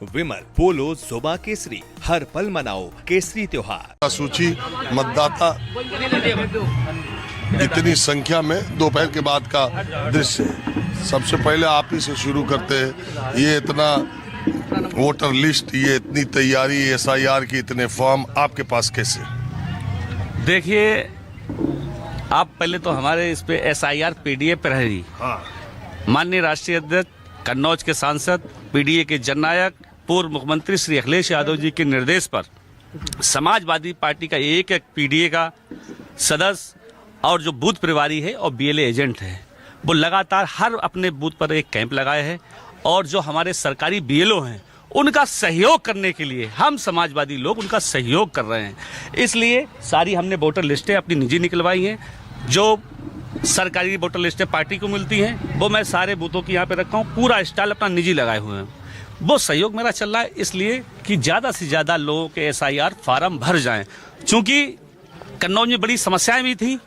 विमल पोलो जोबा केसरी, हर पल मनाओ केसरी त्योहार। सूची मतदाता इतनी संख्या में दोपहर के बाद का दृश्य है। सबसे पहले आप ही से शुरू करते हैं। ये इतना वोटर लिस्ट, ये इतनी तैयारी, SIR की इतने फॉर्म आपके पास कैसे? देखिए, आप पहले तो हमारे इस पे SIR PDA प्रहरी, माननीय राष्ट्रीय अध्यक्ष, कन्नौज के सांसद, PDA के जननायक, पूर्व मुख्यमंत्री श्री अखिलेश यादव जी के निर्देश पर समाजवादी पार्टी का एक PDA का सदस्य और जो बूथ प्रभारी है और BLA एजेंट है, वो लगातार हर अपने बूथ पर एक कैंप लगाए हैं और जो हमारे सरकारी BLO हैं उनका सहयोग करने के लिए हम समाजवादी लोग उनका सहयोग कर रहे हैं। इसलिए सारी हमने वोटर लिस्टें अपनी निजी निकलवाई हैं। जो सरकारी वोटर लिस्टें पार्टी को मिलती हैं वो मैं सारे बूथों की यहाँ पे रखा हूँ। पूरा स्टाइल अपना निजी लगाए हुए हैं। वो सहयोग मेरा चल रहा है इसलिए कि ज़्यादा से ज़्यादा लोगों के SIR फार्म भर जाएं। चूँकि कन्नौज में बड़ी समस्याएं भी थी।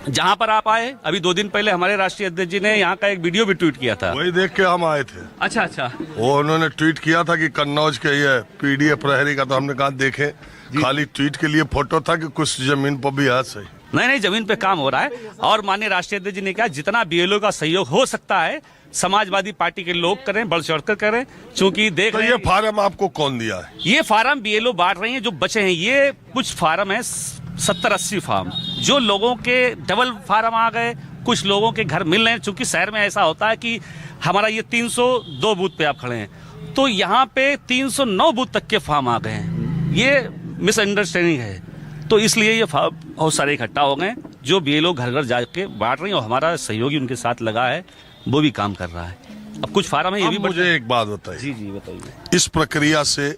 जहां पर आप आए, अभी 2 दिन पहले हमारे राष्ट्रीय अध्यक्ष जी ने यहाँ का एक वीडियो भी ट्वीट किया था। वही देख के हम आए थे। अच्छा। वो उन्होंने ट्वीट किया था कि कन्नौज के ये PDA प्रहरी का, तो हमने कहा देखे, खाली ट्वीट के लिए फोटो था कि कुछ जमीन पर भी है? सही नहीं, जमीन पे काम हो रहा है। और माननीय राष्ट्रीय अध्यक्ष जी ने कहा जितना BLO का सहयोग हो सकता है समाजवादी पार्टी के लोग करें, बढ़ चढ़कर करें। चूंकि देख तो ये फार्म आपको कौन दिया है? ये फार्म BLO बांट रही है जो बचे हैं। ये कुछ फार्म है 70-80 फार्म, जो लोगों के डबल फार्म आ गए, कुछ लोगों के घर मिल रहे हैं। चूंकि शहर में ऐसा होता है कि हमारा ये 302 बूथ पे आप खड़े हैं, तो यहाँ पे 309 बूथ तक के फार्म आ गए हैं। ये मिसअंडरस्टैंडिंग है, तो इसलिए ये फार्म बहुत सारे इकट्ठा हो गए जो BLO घर घर जाके बांट रही है और हमारा सहयोगी उनके साथ लगा है, वो भी काम कर रहा है। अब कुछ फार्म है ये भी। मुझे एक बात बताइए। जी बताइए। इस प्रक्रिया से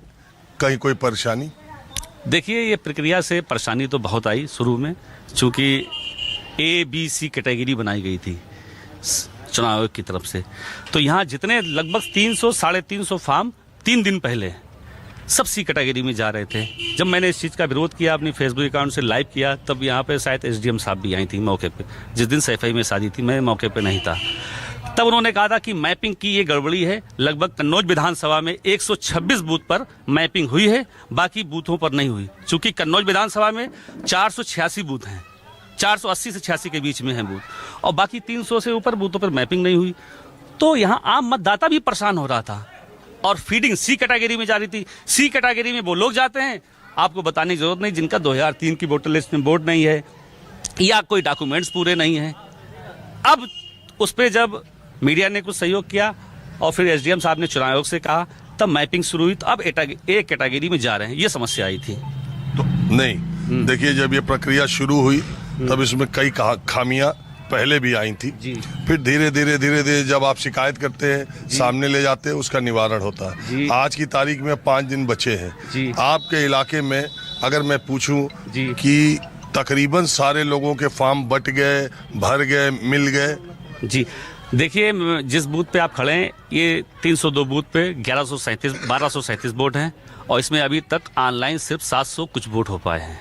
कहीं कोई परेशानी? देखिए, ये प्रक्रिया से परेशानी तो बहुत आई शुरू में, चूँकि ABC कैटेगरी बनाई गई थी चुनाव आयोग की तरफ से। तो यहाँ जितने लगभग 300-350 फार्म 3 दिन पहले सब C कैटेगरी में जा रहे थे। जब मैंने इस चीज़ का विरोध किया, अपनी फेसबुक अकाउंट से लाइव किया, तब यहाँ पे शायद SDM साहब भी आई थी मौके पे। जिस दिन सैफई में शादी थी मैं मौके पे नहीं था। तब उन्होंने कहा था कि मैपिंग की ये गड़बड़ी है। लगभग कन्नौज विधानसभा में 126 बूथ पर मैपिंग हुई है, बाकी बूथों पर नहीं हुई। चूंकि कन्नौज विधानसभा में 486 बूथ हैं, 480 से 86 के बीच में हैं बूथ, और बाकी 300 से ऊपर बूथों पर मैपिंग नहीं हुई। तो यहाँ आम मतदाता भी परेशान हो रहा था और फीडिंग C कैटेगरी में जा रही थी। C कैटेगरी में वो लोग जाते हैं, आपको बताने की जरूरत नहीं, जिनका 2003 की वोटर लिस्ट में वोट नहीं है या कोई डॉक्यूमेंट्स पूरे नहीं है। अब उस पर जब मीडिया ने कुछ सहयोग किया और फिर SDM साहब ने चुनाव आयोग से कहा, तब मैपिंग शुरू हुई। तो अब एक कैटेगरी में जा रहे हैं। ये समस्या आई थी। तो नहीं, देखिए, जब ये प्रक्रिया शुरू हुई तब इसमें कई खामियां पहले भी आई थी। फिर धीरे धीरे जब आप शिकायत करते हैं, सामने ले जाते हैं, उसका निवारण होता है। आज की तारीख में 5 दिन बचे हैं। आपके इलाके में अगर मैं पूछूं कि तकरीबन सारे लोगों के फॉर्म बट गए, भर गए, मिल गए? जी देखिए, जिस बूथ पे आप खड़े हैं ये 302 बूथ पे 1237 वोट हैं और इसमें अभी तक ऑनलाइन सिर्फ 700 कुछ वोट हो पाए हैं।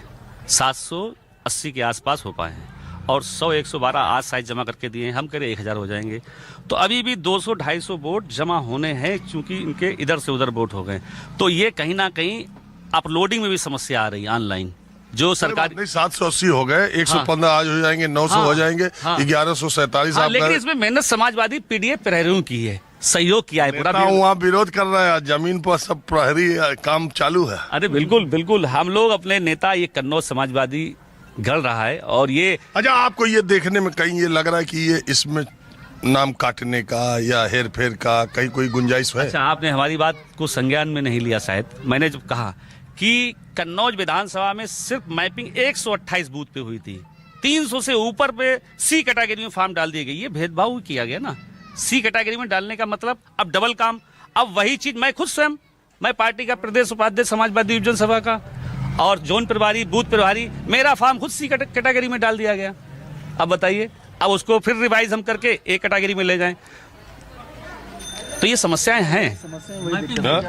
780 के आसपास हो पाए हैं और 100-112 आज साइज जमा करके दिए हैं। हम कह रहे 1000 हो जाएंगे। तो अभी भी 200-250 वोट जमा होने हैं, क्योंकि इनके इधर से उधर वोट हो गए। तो ये कहीं ना कहीं अपलोडिंग में भी समस्या आ रही है ऑनलाइन। जो सरकार नहीं, 780 हो गए, 115 आज हो जाएंगे, 900 हो जाएंगे, 1147। लेकिन इसमें मेहनत समाजवादी PDA प्रहरियों की है, सहयोग किया है पूरा। वहाँ विरोध कर रहा है, जमीन पर सब प्रहरी काम चालू है। अरे बिल्कुल, हम लोग अपने नेता, ये कन्नौज समाजवादी गढ़ रहा है। और ये अच्छा, आपको ये देखने में कहीं ये लग रहा है कि ये इसमें नाम काटने का या हेर फेर का कहीं कोई गुंजाइश है? अच्छा, आपने हमारी बात को संज्ञान में नहीं लिया शायद। मैंने जब कहा कि कन्नौज विधानसभा में सिर्फ मैपिंग 128 बूथ पे हुई थी, 300 से ऊपर पे C कैटेगरी में फॉर्म डाल दिए गए। ये भेदभाव किया गया ना C कैटेगरी में डालने का मतलब अब डबल काम। अब वही चीज मैं खुद स्वयं, मैं पार्टी का प्रदेश उपाध्यक्ष समाजवादी विभाजन सभा का और जोन प्रभारी, बूथ प्रभारी, मेरा फॉर्म खुद C कैटेगरी में डाल दिया गया। अब बताइए, अब उसको फिर रिवाइज हम करके A कैटेगरी में ले जाएं। तो ये समस्याएं हैं।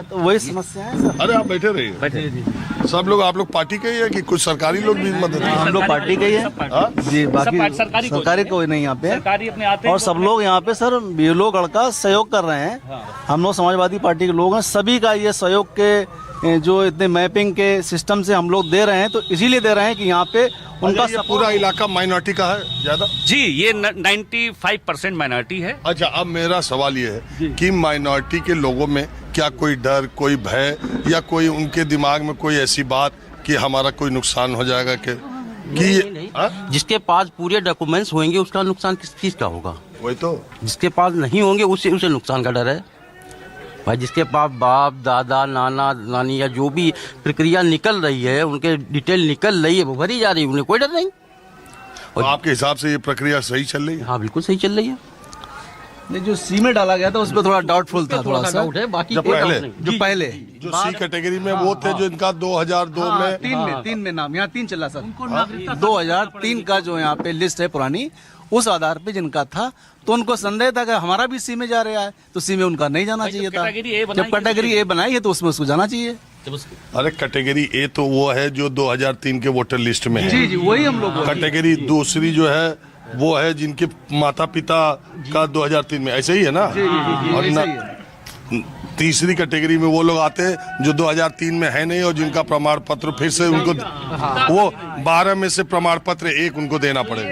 तो वही समस्या है सर। अरे आप बैठे रहिए। सब लोग आप लोग पार्टी के ही है कि कुछ सरकारी लोग भी मदद करते हैं? हम लोग पार्टी के ही है जी, बाकी सरकारी कोई नहीं यहाँ पे। सरकारी अपने आते और सब लोग यहाँ पे सर बीएलओ गढ़ का सहयोग कर रहे हैं। हम लोग समाजवादी पार्टी के लोग हैं, सभी का ये सहयोग के जो इतने मैपिंग के सिस्टम से हम लोग दे रहे हैं, तो इसीलिए दे रहे हैं कि यहाँ पे उनका ये पूरा इलाका माइनॉरिटी का है ज्यादा? जी, ये 95% माइनॉरिटी है। अच्छा, अब मेरा सवाल ये है कि माइनॉरिटी के लोगों में क्या कोई डर, कोई भय या कोई उनके दिमाग में कोई ऐसी बात कि हमारा कोई नुकसान हो जाएगा कि नहीं। जिसके पास पूरे डॉक्यूमेंट्स होंगे उसका नुकसान किस चीज का होगा? वही तो, जिसके पास नहीं होंगे उसे नुकसान का डर है भाई। जिसके पास बाप दादा नाना नानी या जो भी प्रक्रिया निकल रही है, उनके डिटेल निकल रही है, वो भरी जा रही है, उन्हें कोई डर नहीं। तो आपके हिसाब से ये प्रक्रिया सही चल रही है? हाँ, बिल्कुल सही चल रही है। नहीं, जो सी में डाला गया था उस पर थोड़ा डाउटफुल था, थोड़ा सा डाउट है, बाकी जो कोई पहले डाउट नहीं। जो पहले जो सी कैटेगरी में वो थे जो इनका 2002 में तीन में नाम, यहाँ 3 चला सर। 2003 का जो यहाँ पे लिस्ट है पुरानी, उस आधार पे जिनका था, तो उनको संदेह था कि हमारा भी सी में जा रहा है, तो सी में उनका नहीं जाना चाहिए था। जब कैटेगरी ए बनाई है तो उसमें उसको जाना चाहिए। अरे कैटेगरी ए तो वो है जो 2003 के वोटर लिस्ट में है। जी जी, वही हम लोग। कैटेगरी दूसरी जो है वो है जिनके माता पिता का 2003 में, ऐसे ही है ना? और तीसरी कैटेगरी में वो लोग आते हैं जो 2003 में है नहीं और जिनका प्रमाण पत्र फिर से उनको वो 12 में से प्रमाण पत्र 1 उनको देना पड़ेगा।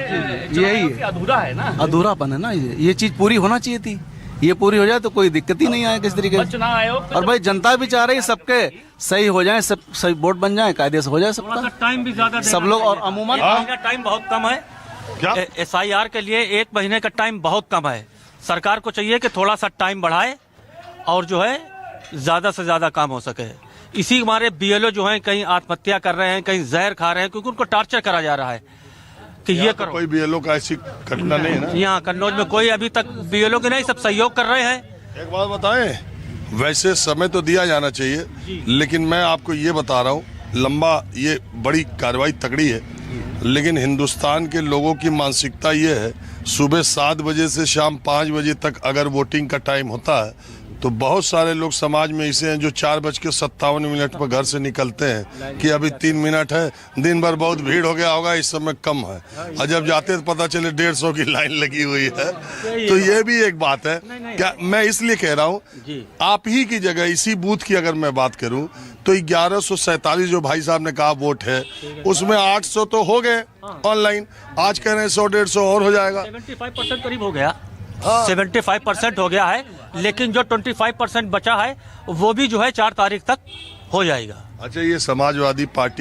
यही है, अधूरा है ना, अधूरापन है ना। ये चीज पूरी होना चाहिए थी। ये पूरी हो जाए तो कोई दिक्कत ही नहीं आए किस तरीके से। चुनाव आयोग और भाई जनता भी चाह रही है सबके सही हो जाए, सब सही वोट बन जाए, कायदे से हो जाए सबका, टाइम भी ज्यादा सब लोग। और अमूमन टाइम बहुत कम है। क्या SIR के लिए 1 महीने का टाइम बहुत कम है। सरकार को चाहिए कि थोड़ा सा टाइम बढ़ाए और जो है ज्यादा से ज्यादा काम हो सके। इसी हमारे BLO जो हैं कहीं आत्महत्या कर रहे हैं, कहीं जहर खा रहे हैं, क्योंकि उनको टार्चर करा जा रहा है कि ये करो। कोई BLO का ऐसी घटना नहीं है ना यहाँ कन्नौज में कोई अभी तक BLO के नहीं, सब सहयोग कर रहे हैं। एक बात बताएं, वैसे समय तो दिया जाना चाहिए, लेकिन मैं आपको ये बता रहा हूँ, लंबा ये बड़ी कार्रवाई तगड़ी है, लेकिन हिंदुस्तान के लोगों की मानसिकता ये है, सुबह 7 बजे से शाम 5 बजे तक अगर वोटिंग का टाइम होता है तो बहुत सारे लोग समाज में ऐसे हैं जो 4:57 पर घर से निकलते हैं कि अभी 3 मिनट है, दिन भर बहुत भीड़ हो गया होगा, इस समय कम है, और जब जाते तो पता चले 150 की लाइन लगी हुई है। तो ये भी एक बात है। क्या मैं इसलिए कह रहा हूँ, आप ही की जगह इसी बूथ की अगर मैं बात करूँ तो 1147 जो भाई साहब ने कहा वोट है, उसमें 800 तो हो गए ऑनलाइन, आज कह रहे हैं 100-150 और हो जाएगा। 75% करीब हो गया, 75% हो गया है, लेकिन जो 25% बचा है वो भी जो है 4 तारीख तक हो जाएगा। अच्छा, ये समाजवादी पार्टी